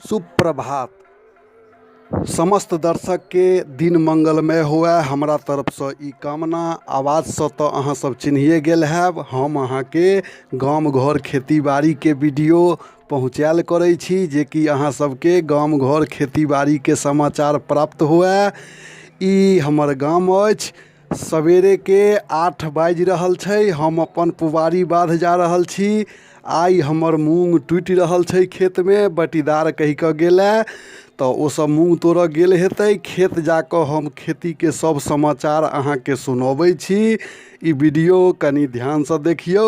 सुप्रभात। समस्त दर्शक के दिन मंगलमय हुए हमरा तरफ से ई कामना। आवाज से तो अहाँ सब चिन्हिए गेल हैब, हम अहाँ के गाम घर खेती बाड़ी के वीडियो पहुँचायल करै छी जे कि अहाँ सबके गाम घर खेती बाड़ी के समाचार प्राप्त हुए। ई हमर गाम अछि। सवेरे के 8 बाजि रहल छै, हम अपन पुबारी बाध जा रहल छी। आई हमर मूँग टूटि रहल छै खेत में, बटीदार कहि कऽ गेलै तो ओ सब मूँग तोड़ऽ गेल हेतै खेत। जाकऽ हम खेती के सब समाचार अहाँ के सुनबै छी। ई वीडियो कनी ध्यान से देखियौ।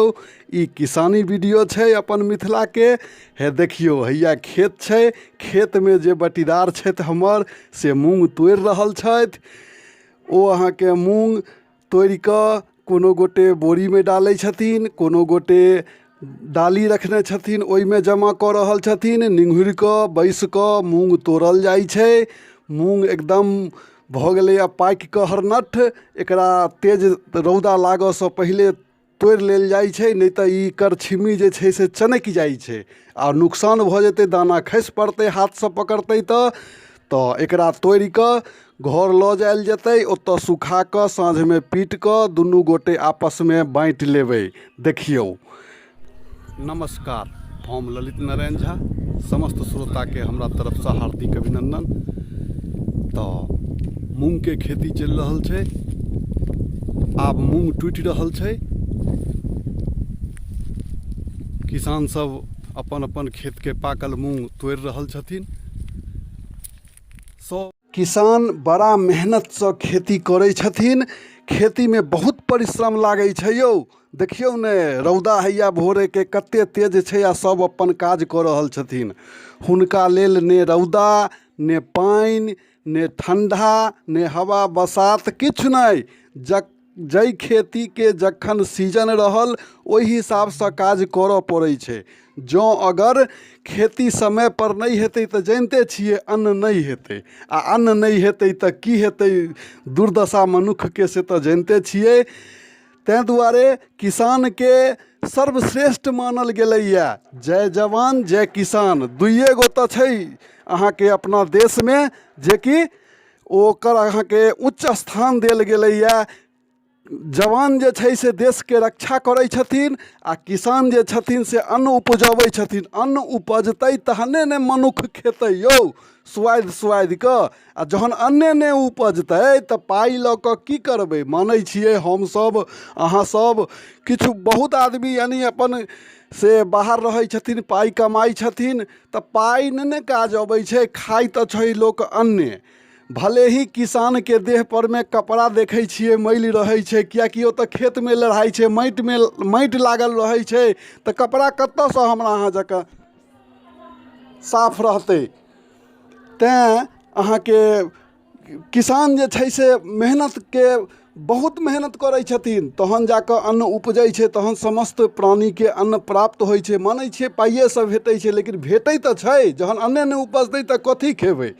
ई किसानी वीडियो छै अपन मिथिला के। हे देखियौ, हैया खेत छै, खेत में जे बटीदार छथि हमर से मूँग तोड़ि रहल छथि। ओ अहाँ के मूँग तोड़ि कऽ कोनो गोटे बोरी में डालै छथिन, कोनो गोटे डाली रखने छथिन ओहिमे जमा कऽ रहल छथिन। निंघुरि कऽ बैस कऽ मूँग तोड़ल जाइ छै। मूँग एकदम भऽ गेलै आ पाकि कऽ हरनठ। एकरा तेज रौदा लागऽसँ पहिले तोड़ि लेल जाइ छै, नहि तऽ ई करछिम्मी जे छै से चनकि जाइ छै आ नुकसान भऽ जेतै, दाना खसि पड़तै हाथसँ पकड़तै तऽ एकरा तोड़ि कऽ घर लऽ जायल जेतै। ओतऽ सुखा कऽ साँझमे पीट कऽ दुनू गोटे आपसमे बाँटि लेबै। देखियौ। नमस्कार, हम ललित नारायण झा। समस्त श्रोता के हमरा तरफ से हार्दिक अभिनंदन। तो मूँग के खेती चलि रहल छै। आब मूँग टूटि रहल छै। किसान सब अपन अपन खेत के पाकल मूँग तोड़ि रहल छथिन। सब किसान बड़ा मेहनत से खेती करै छथिन। खेती में बहुत परिश्रम लागै छै यौ। देखियौ ने, रौदा हैया भोरे के कते तेज छै आ सब अपन काज कऽ रहल छथिन। हुनका लेल ने रौदा, ने पानि, ने ठंडा, ने हवा बसात किछु नहि। जै खेती के जखन सीजन रहल ओहि हिसाब से काज करऽ पड़ै छै। जँ अगर खेती समय पर नहीं हेतै तऽ जानिते छियै अन्न नहीं हेतै, आ अन्न नहीं हेतै तऽ की हेतै, दुर्दशा मनुख के से तऽ जानिते छियै। तैं दुआरे किसान के सर्वश्रेष्ठ मानल गेलैया। जय जवान जय किसान, दुइए गो तऽ छै अहाँ के अपना देश में जे कि ओकर अहाँ के उच्च स्थान देल गेलैया। जवान जे छै से देश के रक्षा करै छथिन आ किसान जे छथिन से अन्न उपजबै छथिन। अन्न उपजतै तहने ने मनुख खेतै यौ, सुआदि सुआदि कऽ। आ जहन अन्ने नहि उपजतै तऽ पाइ लऽ कऽ की करबै। मानै छियै हमसब अहाँ सब किछु बहुत आदमी यानी अपन से बाहर रहै छथिन, पाइ कमाइ छथिन, तऽ पाइ नहि काज अबै छै, खाइ तऽ छै लोक अन्ने। भले ही किसान के देह पर में कपड़ा देखै छियै मैल रहै छै, किएकि ओतऽ खेत में लड़ाइ छै, माटि लागल रहै छै, तऽ कपड़ा कतऽसँ हमरा अहाँ जकाँ साफ रहतै। तैँ अहाँ के किसान जे छै से मेहनत के बहुत मेहनत करै छथिन, तहन जाकऽ अन्न उपजै छै, तहन समस्त प्राणी के अन्न प्राप्त होइ छै। मानै छियै पाइएसँ भेटै छै, लेकिन भेटै तऽ छै। जहन अन्ने नहि उपजतै तऽ कथी खेबै।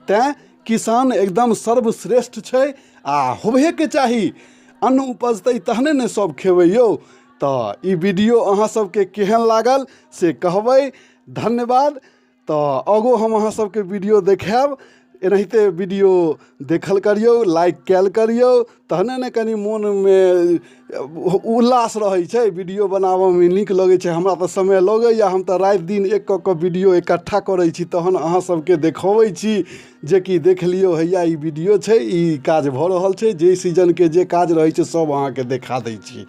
तैँ किसान एकदम सर्वश्रेष्ठ छै आ होबहे के चाही। अन्न उपजतै तहने ने सब खेबै यौ। तऽ ई वीडियो अहाँ सबके केहन लागल से कहबै। धन्यवाद। तऽ आगो हम अहाँ सबके वीडियो देखायब। एनाहिते वीडियो देखल करियौ, लाइक कैल करियौ, तहने ने कनि मोन में उल्लास रहै छै। वीडियो बनाबऽ में नीक लगै छै। हमरा तऽ समय लगैया, हम तऽ राति दिन एक कऽ कऽ वीडियो इकट्ठा करै छी, तहन अहाँ सबके देखबै छी जे कि देख लियौ हैया ई वीडियो छै, ई काज भऽ रहल छै। जे सीजन के जे काज रहै छै सब अहाँ के देखा दै छी।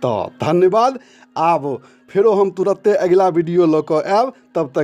तऽ धन्यवाद। आब फेरो हम तुरत्ते अगिला वीडियो लऽ कऽ आयब, तब तक